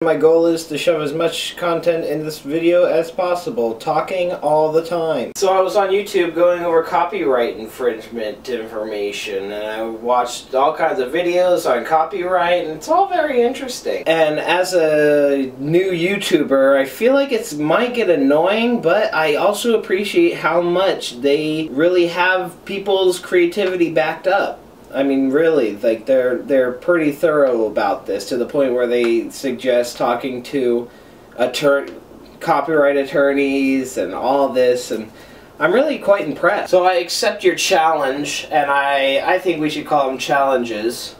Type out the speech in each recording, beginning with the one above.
My goal is to shove as much content in this video as possible, talking all the time. So I was on YouTube going over copyright infringement information, and I watched all kinds of videos on copyright, and it's all very interesting. And as a new YouTuber, I feel like it might get annoying, but I also appreciate how much they really have people's creativity backed up. I mean, really, like, they're pretty thorough about this, to the point where they suggest talking to copyright attorneys and all this, and I'm really quite impressed. So I accept your challenge, and I think we should call them challenges.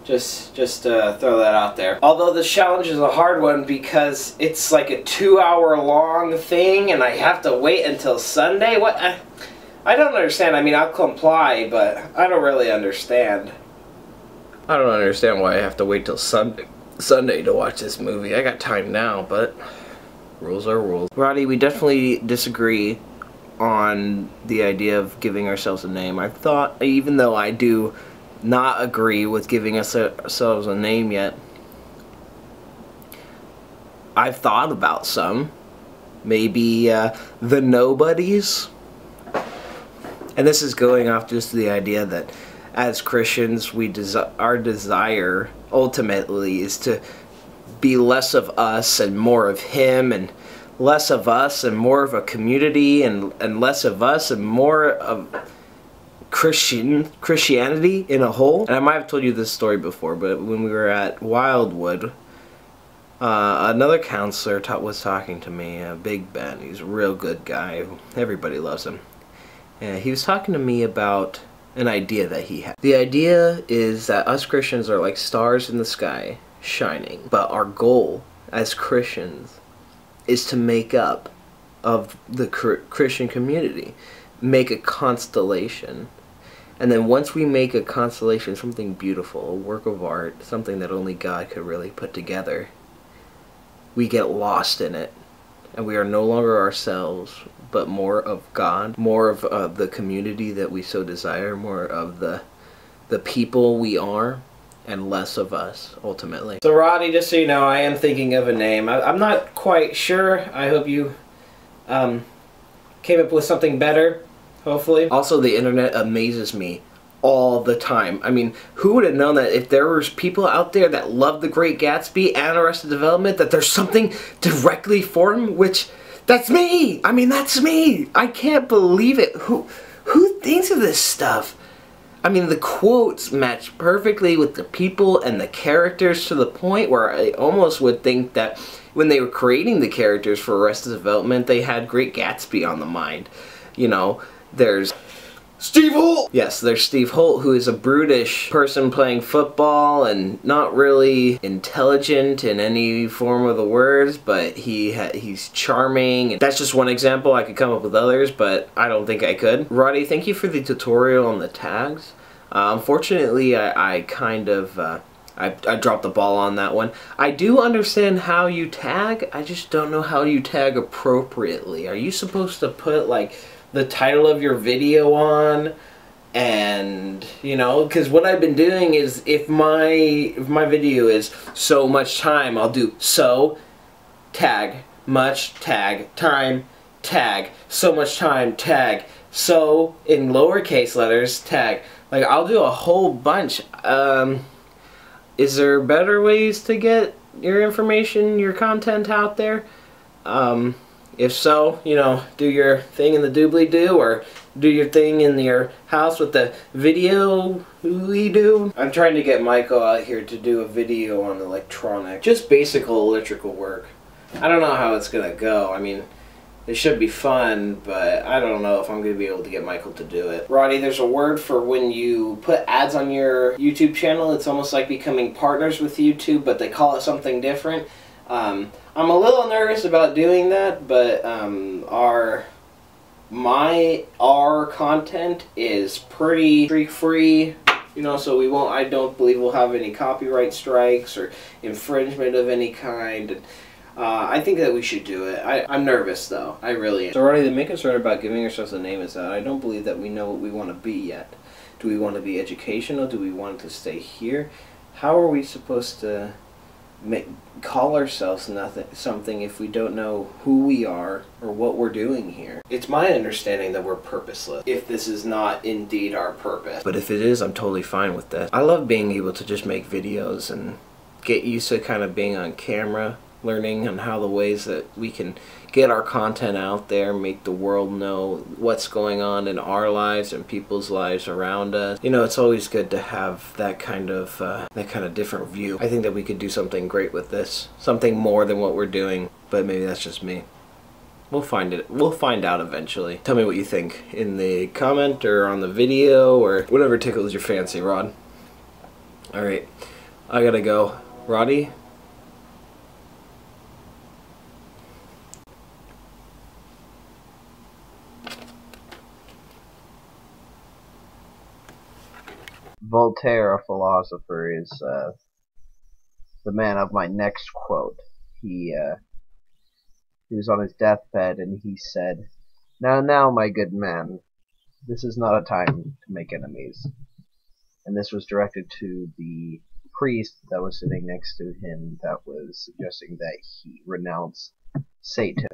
Just throw that out there. Although this challenge is a hard one because it's like a 2-hour long thing, and I have to wait until Sunday. What? I don't understand. I mean, I'll comply, but I don't really understand. I don't understand why I have to wait till Sunday to watch this movie. I got time now, but rules are rules. Roddy, we definitely disagree on the idea of giving ourselves a name. I thought, even though I do not agree with giving ourselves a name yet, I've thought about some. Maybe the Nobodies. And this is going off just the idea that as Christians, our desire ultimately is to be less of us and more of Him, and less of us and more of a community, and less of us and more of Christianity in a whole. And I might have told you this story before, but when we were at Wildwood, another counselor was talking to me, Big Ben. He's a real good guy. Everybody loves him. And he was talking to me about an idea that he had. The idea is that us Christians are like stars in the sky, shining. But our goal as Christians is to make up of the Christian community. Make a constellation. And then once we make a constellation, something beautiful, a work of art, something that only God could really put together, we get lost in it. And we are no longer ourselves, but more of God, more of the community that we so desire, more of the people we are, and less of us, ultimately. So Roddy, just so you know, I am thinking of a name. I'm not quite sure. I hope you came up with something better, hopefully. Also, the internet amazes me all the time. I mean, who would have known that if there was people out there that love The Great Gatsby and Arrested Development, that there's something directly for them, which, that's me! I mean, that's me! I can't believe it. Who thinks of this stuff? I mean, the quotes match perfectly with the people and the characters, to the point where I almost would think that when they were creating the characters for Arrested Development, they had Great Gatsby on the mind. You know, there's Steve Holt! Yes, there's Steve Holt, who is a brutish person playing football and not really intelligent in any form of the words, but he's charming. That's just one example. I could come up with others, but I don't think I could. Roddy, thank you for the tutorial on the tags. Unfortunately, I kind of I dropped the ball on that one. I do understand how you tag, I just don't know how you tag appropriately. Are you supposed to put, like, the title of your video on, and, you know, because what I've been doing is, if my video is so much time, I'll do so, tag, much, tag, time, tag, so much time, tag, so, in lowercase letters, tag. Like, I'll do a whole bunch. Is there better ways to get your information, your content out there? If so, you know, do your thing in the doobly-doo, or do your thing in your house with the video-oo-doo. I'm trying to get Michael out here to do a video on electronic, just basic electrical work. I don't know how it's gonna go. I mean, it should be fun, but I don't know if I'm gonna be able to get Michael to do it. Roddy, there's a word for when you put ads on your YouTube channel. It's almost like becoming partners with YouTube, but they call it something different. I'm a little nervous about doing that, but our content is pretty streak-free, you know, so I don't believe we'll have any copyright strikes or infringement of any kind. And I think that we should do it. I'm nervous, though. I really am. So, Roddy, the main concern about giving ourselves a name is that I don't believe that we know what we want to be yet. Do we want to be educational? Do we want to stay here? How are we supposed to call ourselves something if we don't know who we are or what we're doing here. It's my understanding that we're purposeless, if this is not indeed our purpose. But if it is, I'm totally fine with that. I love being able to just make videos and get used to kind of being on camera, learning on how the ways that we can get our content out there, make the world know what's going on in our lives and people's lives around us. You know, it's always good to have that kind of different view. I think that we could do something great with this, something more than what we're doing, but maybe that's just me. We'll find out eventually. Tell me what you think in the comment or on the video or whatever tickles your fancy, Rod. Alright, I gotta go. Roddy? Voltaire, a philosopher, is the man of my next quote. He was on his deathbed and he said, Now, my good man, this is not a time to make enemies." And this was directed to the priest that was sitting next to him that was suggesting that he renounce Satan.